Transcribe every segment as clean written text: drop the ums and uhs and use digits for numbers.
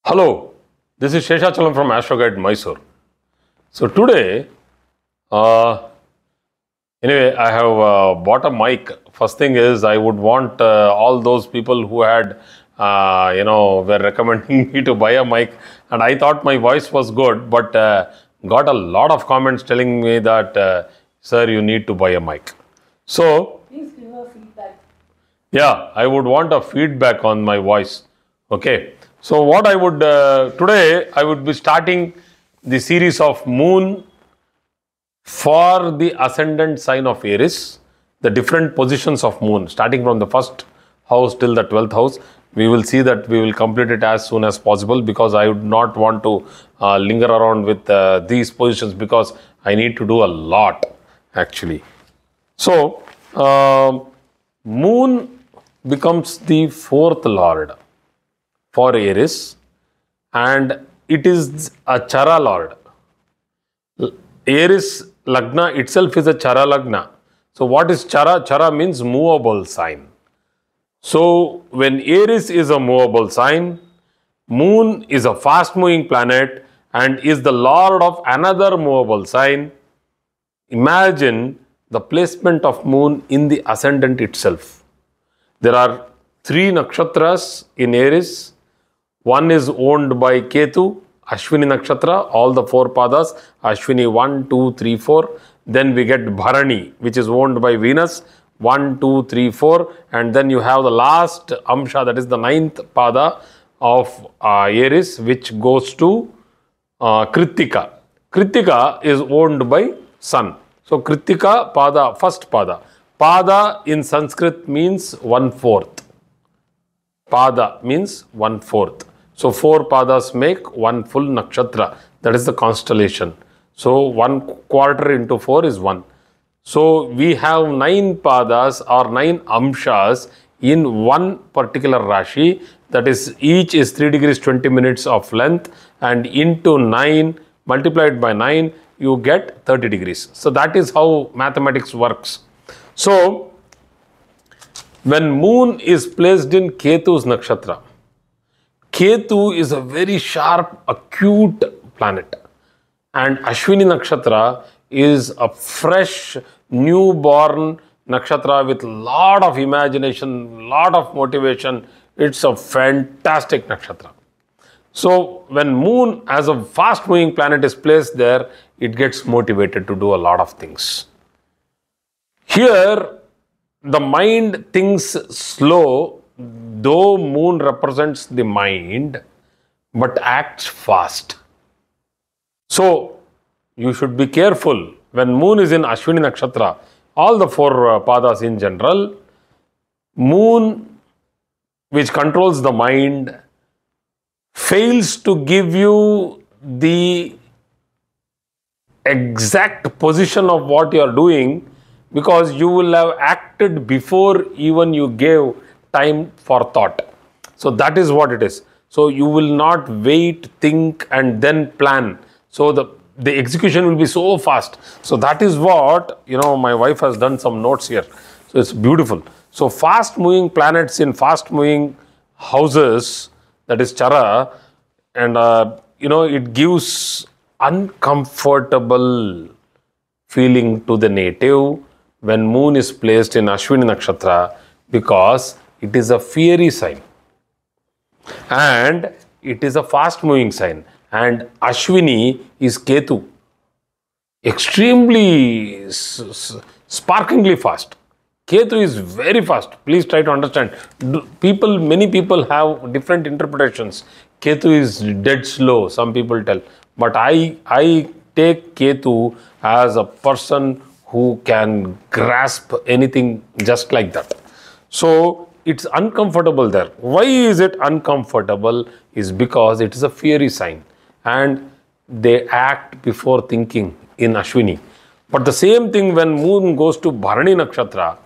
Hello, this is Sheshachalam from Astro Guide Mysore. So today, uh, anyway, I have bought a mic. First thing is I would want all those people who had, were recommending me to buy a mic, and I thought my voice was good, but got a lot of comments telling me that, sir, you need to buy a mic. So, Please give a feedback. yeah, I would want a feedback on my voice. Okay. So what I would, today I would be starting the series of moon for the ascendant sign of Aries, the different positions of moon, starting from the first house till the 12th house. We will see that we will complete it as soon as possible because I would not want to linger around with these positions because I need to do a lot actually. So, moon becomes the fourth lord for Aries, and it is a Chara lord. Aries Lagna itself is a Chara Lagna. So what is Chara? Chara means movable sign. So when Aries is a movable sign, Moon is a fast moving planet and is the lord of another movable sign. Imagine the placement of Moon in the ascendant itself. There are 3 nakshatras in Aries. One is owned by Ketu, Ashwini Nakshatra, all the 4 padas, Ashwini 1, 2, 3, 4. Then we get Bharani, which is owned by Venus, 1, 2, 3, 4. And then you have the last Amsha, that is the 9th pada of Aries, which goes to Kritika. Kritika is owned by Sun. So Kritika pada, first pada. Pada in Sanskrit means 1/4. Pada means 1/4. So 4 padas make 1 full nakshatra. That is the constellation. So 1/4 into 4 is 1. So we have 9 padas or 9 amshas in one particular Rashi. That is, each is 3 degrees 20 minutes of length, and into 9 multiplied by 9 you get 30 degrees. So that is how mathematics works. So when Moon is placed in Ketu's nakshatra, Ketu is a very sharp, acute planet, and Ashwini Nakshatra is a fresh, newborn nakshatra with lot of imagination, lot of motivation. It's a fantastic nakshatra. So when Moon as a fast moving planet is placed there, it gets motivated to do a lot of things. Here, the mind thinks slow, though Moon represents the mind, but acts fast. So, you should be careful when Moon is in Ashwini Nakshatra, all the 4 padas in general. Moon, which controls the mind, fails to give you the exact position of what you are doing because you will have acted before even you gave time for thought. So that is what it is. So you will not wait, think and then plan. So the execution will be so fast. So that is what, my wife has done some notes here. So it's beautiful. So fast moving planets in fast moving houses, that is Chara, and it gives uncomfortable feeling to the native when Moon is placed in Ashwini Nakshatra because it is a fiery sign and it is a fast moving sign, and Ashwini is Ketu, extremely sparklingly fast. Ketu is very fast. Please try to understand. Many people have different interpretations. Ketu is dead slow, some people tell. But I take Ketu as a person who can grasp anything just like that. So it's uncomfortable there. Why is it uncomfortable? Is because it is a fiery sign and they act before thinking in Ashwini. But the same thing when Moon goes to Bharani Nakshatra,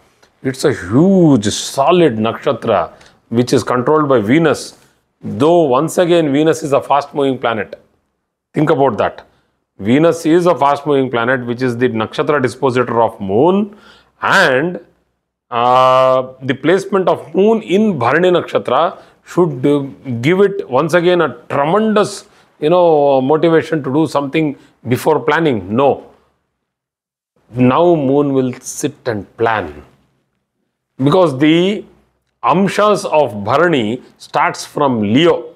it's a huge solid nakshatra which is controlled by Venus. Though once again Venus is a fast moving planet. Think about that. Venus is a fast moving planet which is the nakshatra dispositor of Moon, and the placement of Moon in Bharani Nakshatra should give it once again a tremendous, motivation to do something before planning. No. Now moon will sit and plan. Because the amshas of Bharani starts from Leo.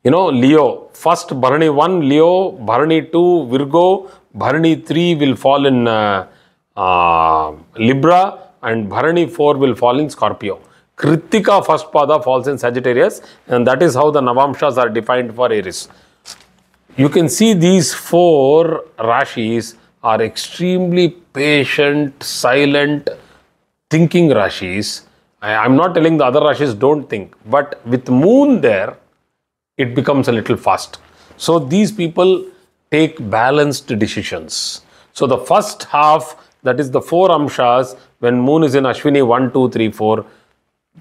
Leo. First Bharani 1, Leo, Bharani 2, Virgo, Bharani 3 will fall in Libra, and Bharani 4 will fall in Scorpio. Kritika first pada falls in Sagittarius, and that is how the Navamshas are defined for Aries. You can see these 4 Rashis are extremely patient, silent, thinking Rashis. I'm not telling the other Rashis don't think, but with moon there, it becomes a little fast. So these people take balanced decisions. So the first half, that is the 4 amshas, when moon is in Ashwini 1, 2, 3, 4,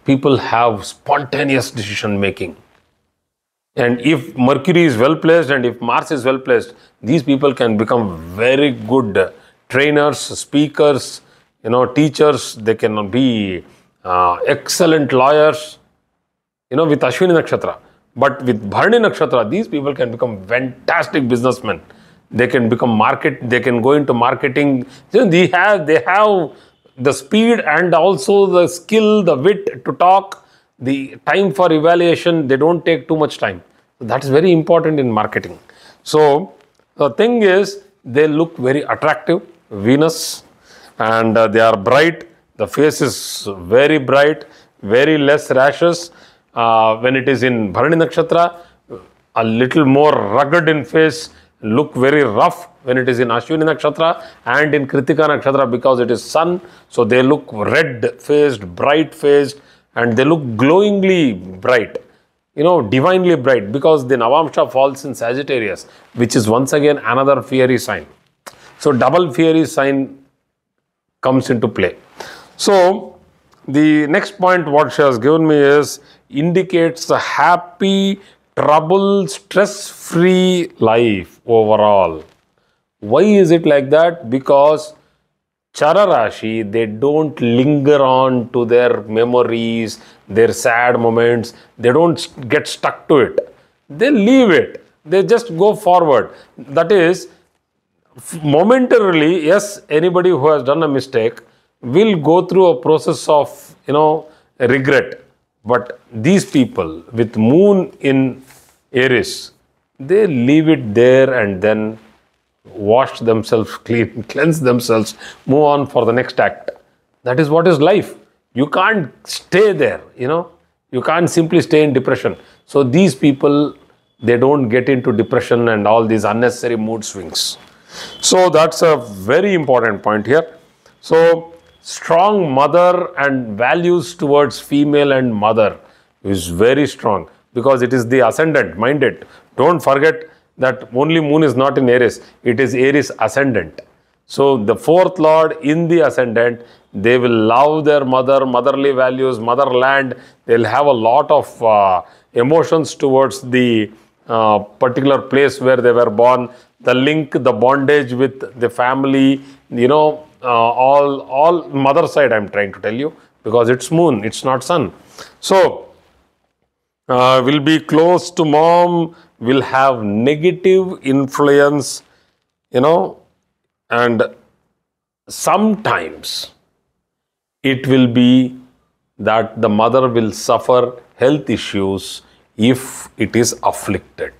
people have spontaneous decision making. And if Mercury is well placed and if Mars is well placed, these people can become very good trainers, speakers, teachers. They can be excellent lawyers, with Ashwini Nakshatra. But with Bharani Nakshatra, these people can become fantastic businessmen. They can become they can go into marketing. They have the speed and also the skill, the wit to talk, the time for evaluation. They don't take too much time. That is very important in marketing. So the thing is, they look very attractive, Venus, and they are bright. The face is very bright, very less rashes. When it is in Bharani Nakshatra, a little more rugged in face, look very rough when it is in Ashwini Nakshatra, and in Kritika Nakshatra, because it is sun, so they look red-faced, bright-faced, and they look glowingly bright, divinely bright, because the Navamsha falls in Sagittarius, which is once again another fiery sign. So double fiery sign comes into play. So the next point what she has given me is indicates a happy, trouble, stress-free life overall. Why is it like that? Because Chara Rashi, they don't linger on to their memories, their sad moments. They don't get stuck to it. They leave it. They just go forward. That is, momentarily, yes, anybody who has done a mistake will go through a process of, regret. But these people with moon in Aries, they leave it there and then wash themselves clean, cleanse themselves, move on for the next act. That is what is life. You can't stay there, You can't simply stay in depression. So these people, they don't get into depression and all these unnecessary mood swings. So that's a very important point here. So strong mother and values towards female and mother is very strong, because it is the ascendant, mind it. Don't forget that only moon is not in Aries, it is Aries Ascendant. So the 4th lord in the ascendant, they will love their mother, motherly values, motherland. They'll have a lot of emotions towards the particular place where they were born, the link, the bondage with the family, all mother side I'm trying to tell you, because it's moon, it's not sun. So will be close to mom, will have negative influence, and sometimes it will be that the mother will suffer health issues if it is afflicted.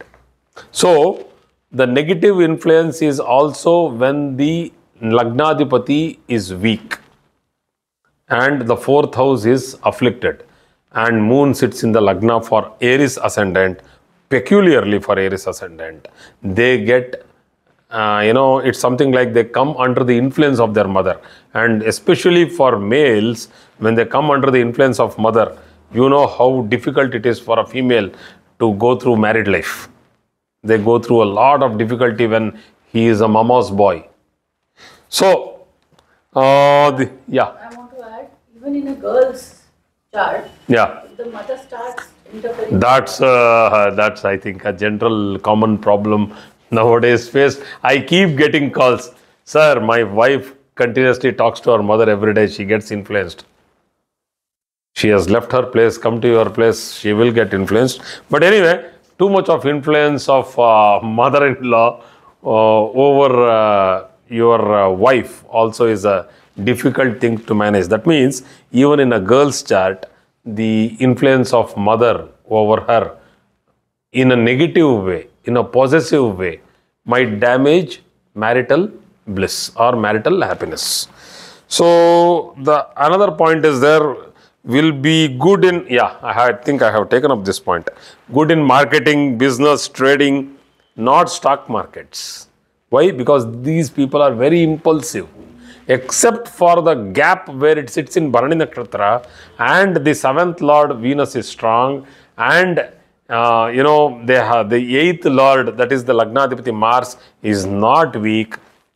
So the negative influence is also when the Lagnadipati is weak and the 4th house is afflicted, and moon sits in the Lagna for Aries Ascendant, peculiarly for Aries Ascendant. They get, it's something like they come under the influence of their mother. And especially for males, when they come under the influence of mother, you know how difficult it is for a female to go through married life. They go through a lot of difficulty when he is a mama's boy. So, I want to add, even in a girl's chart, if the mother starts interfering. That's I think a general common problem nowadays faced. I keep getting calls, sir, my wife continuously talks to her mother every day, she gets influenced. She has left her place, come to your place, she will get influenced. But anyway, too much of influence of mother-in-law over your wife also is a difficult thing to manage. That means even in a girl's chart, the influence of mother over her in a negative way, in a possessive way, might damage marital bliss or marital happiness. So the another point is there will be good in, I think I have taken up this point, good in marketing, business, trading, not stock markets. Why? Because these people are very impulsive. Except for the gap where it sits in Bharani Nakshatra and the 7th Lord Venus is strong, and they have the 8th Lord, that is the Lagnadipati Mars, is not weak.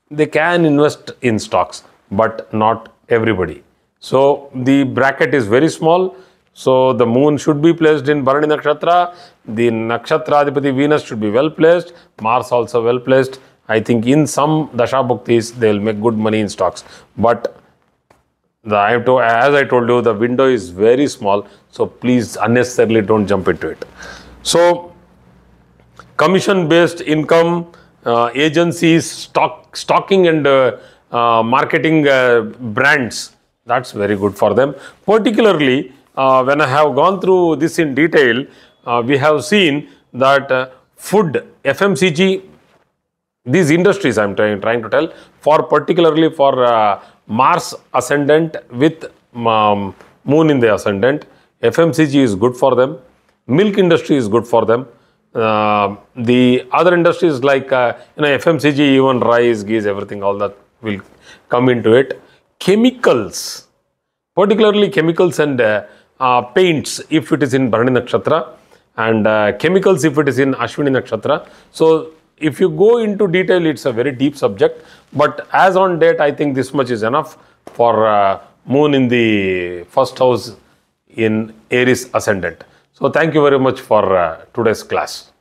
They can invest in stocks, but not everybody. So the bracket is very small. So the moon should be placed in Bharani Nakshatra. The Nakshatra Adipati Venus should be well placed. Mars also well placed. I think in some Dasha Bhuktis, they will make good money in stocks. But as I told you, the window is very small. So please unnecessarily don't jump into it. So commission-based income, agencies, stocking and marketing brands, that's very good for them. Particularly, when I have gone through this in detail, we have seen that food, FMCG, these industries I am trying to tell, particularly for Mars Ascendant with Moon in the Ascendant, FMCG is good for them. Milk industry is good for them. The other industries like FMCG, even rice, ghee, everything, all that will come into it. Chemicals, particularly chemicals and paints, if it is in Bharani Nakshatra, and chemicals if it is in Ashwini Nakshatra. So if you go into detail, it's a very deep subject. But as on date, I think this much is enough for Moon in the first house in Aries Ascendant. So thank you very much for today's class.